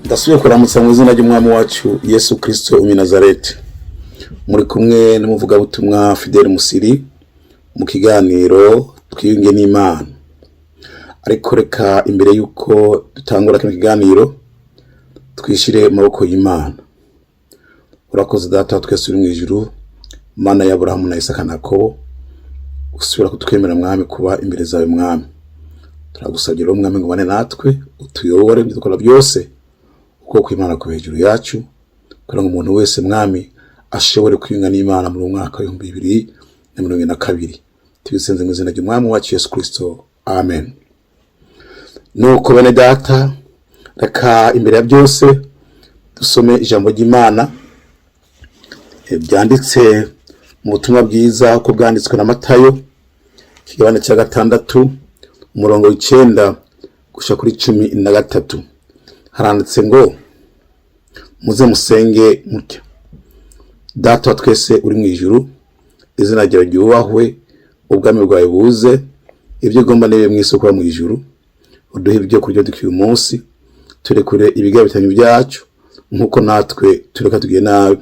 Ndasubiye kuramutsa mu izina ry'umwami wacu Yesu Kristo umi Nazareti. Muri kumwe n'umuvugabutumwa Fidel Musiri mu kiganiro twiyunge n'Imana. Ariko reka imbere yuko dutangura kino kiganiro twishire mu maboko y'Imana. Urakoze data twese uri mu ijuru, Mana ya Abrahamu na Isaka na Yakobo, usubira kutwemera mwami kuba imbere zawe mwami. Turagusabye rero mwami ngo bane natwe utuyobore ibyo dukora byose uko kw'Imana ku hejuru yacu, kugira ngo umuntu wese mwami ashobore kwiyunga n'Imana mu mwaka wa 2022. Tubisenze mu izina ry'umwami wacu Yesu Kristo. Amen. Nuko bene data, reka imbere ya byose dusome ijambo ry'Imana byanditse mu butumwa bwiza uko bwanditswe na Matayo kigabane cya 6 umurongo 9 gusha kuri 13. Haranditse ngo muze musenge mutya: Data wa twese uri mu ijuru, izina ryawe ryubahwe, ubwami bwawe buze, ibyo ugomba nebe mu isoko mu ijuru, uduhe ibyo kurya dukiye umunsi, turekure ibigaye bitanye byacu nkuko natwe tureka tugiye nabi,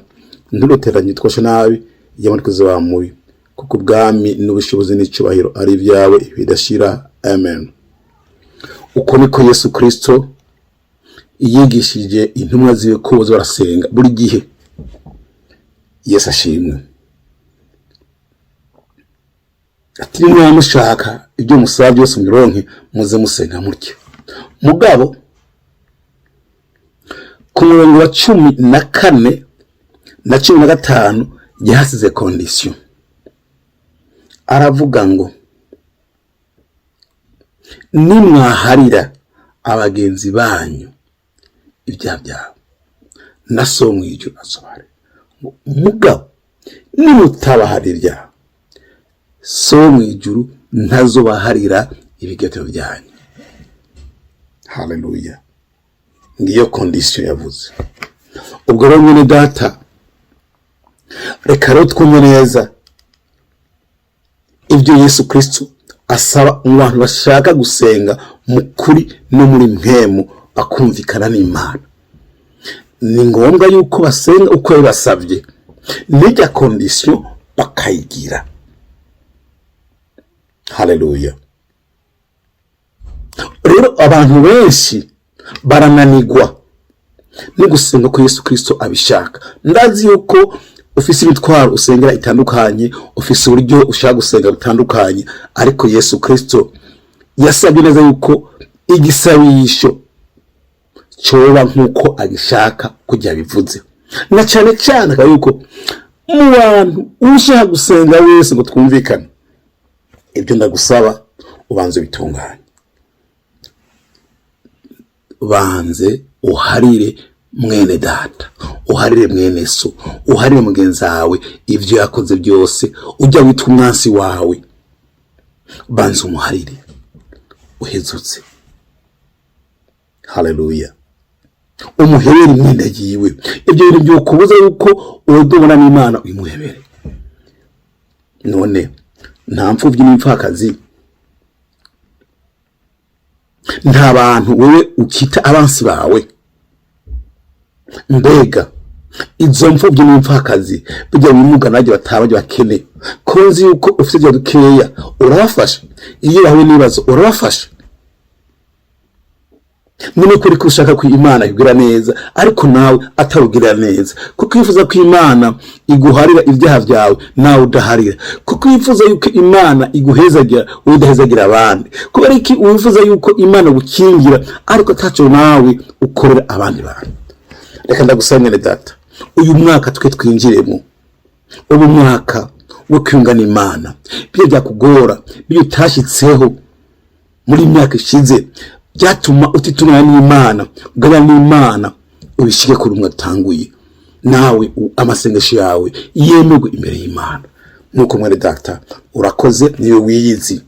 nturuteranye twashe nabi yamwe kuza mubi, kuko ubwami n'ubushobozi n'icubahiro ari byawe bidashira. Amen. Uko niko Yesu Kristo yigishije intumwa ziwe ko barasenga buri gihe. Yesu ashimwe. Ati nimwe mushaka ibyo musaba byose muronke, muze musenga mutya. Mugabo ku murongo wa 14 na 15 yahasize condition. Aravuga ngo nimwaharira abagenzi banyu ibyaha byabo, na so mu ijuru asobare. Mugabo nimutabaharira, so mu ijuru ntazobaharira ibigatiro byanyu. Haleluya. Ngiyo condition yavuze. Ubwo rero mwene data, reka rero twumve neza ibyo Yesu Kristo asaba abantu bashaka gusenga mukuri no muri mpemu bakumvikana n'Imana. Ni ngombwa yuko basenga uko yabasabye, n'ijya condition bakayigira. Haleluya. Rero abantu benshi barananigwa ni gusenga ko Yesu Kristo abishaka. Ndazi yuko ufise ibitwaro usengera itandukanye, ufise uburyo ushaka gusenga bitandukanye, ariko Yesu Kristo yasabye neza yuko igisabisho cyoba nkuko agishaka kujya bivuze. Na cyane cyane yuko mu bantu ushaka gusenga wese ngo twumvikane, ibyo ndagusaba ubanze bitunganye. Banze uharire mwene data, uharire mwene so, uharire mugenzi wawe ibyo yakoze byose, ujya witwa umwansi wawe. Banze umuharire uhezutse. Haleluya. Umuhebere imyenda yiwe. Ibyo bintu byo kubuza yuko udubona n'Imana uyimuhebere. None nta mfuvyi n'imfakazi, nta bantu wewe ukita abansi bawe. Mbega izo mfuvyi n'imfakazi bijya bimuga najye batabaje bakene, konzi yuko ufite bya dukeya urabafasha, iyo yawe nibazo urabafasha. None kuri kushaka ku Imana igira neza, ariko nawe atarugira neza, kuko yifuza ko Imana iguharira ibyaha byawe nawe udaharira, kuko yifuza yuko Imana iguhezagira udahezagira abandi, kubera iki wifuza yuko Imana gukingira ariko tacho nawe ukorera abandi bantu. Reka ndagusabye data, uyu mwaka twe twinjiremo, ubu mwaka wo kwiyunga n'Imana, byo byakugora byo utashitseho muri myaka ishize, byatuma utitunana n'Imana, ugana n'Imana ubishike kuri umwe tanguye, nawe amasengesho yawe yemerwe imbere y'Imana. Nuko mwene data, urakoze niwe wiyizi,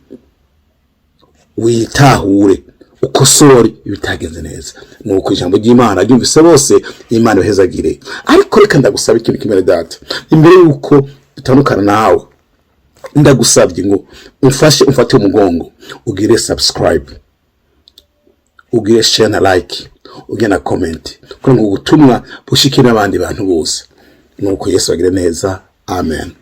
witahure ukosore ibitagenze neza. Nuko ijambo ry'Imana ryumvise bose, Imana ihezagire. Ariko reka ndagusaba ikintu kimwe data, imbere yuko bitandukana nawe, ndagusabye ngo umfate umugongo, ugire subscribe, ugire share na like, ugena comment kugira ngo ubutumwa bushikire abandi bantu bose. Nuko Yesu agire neza. Amen.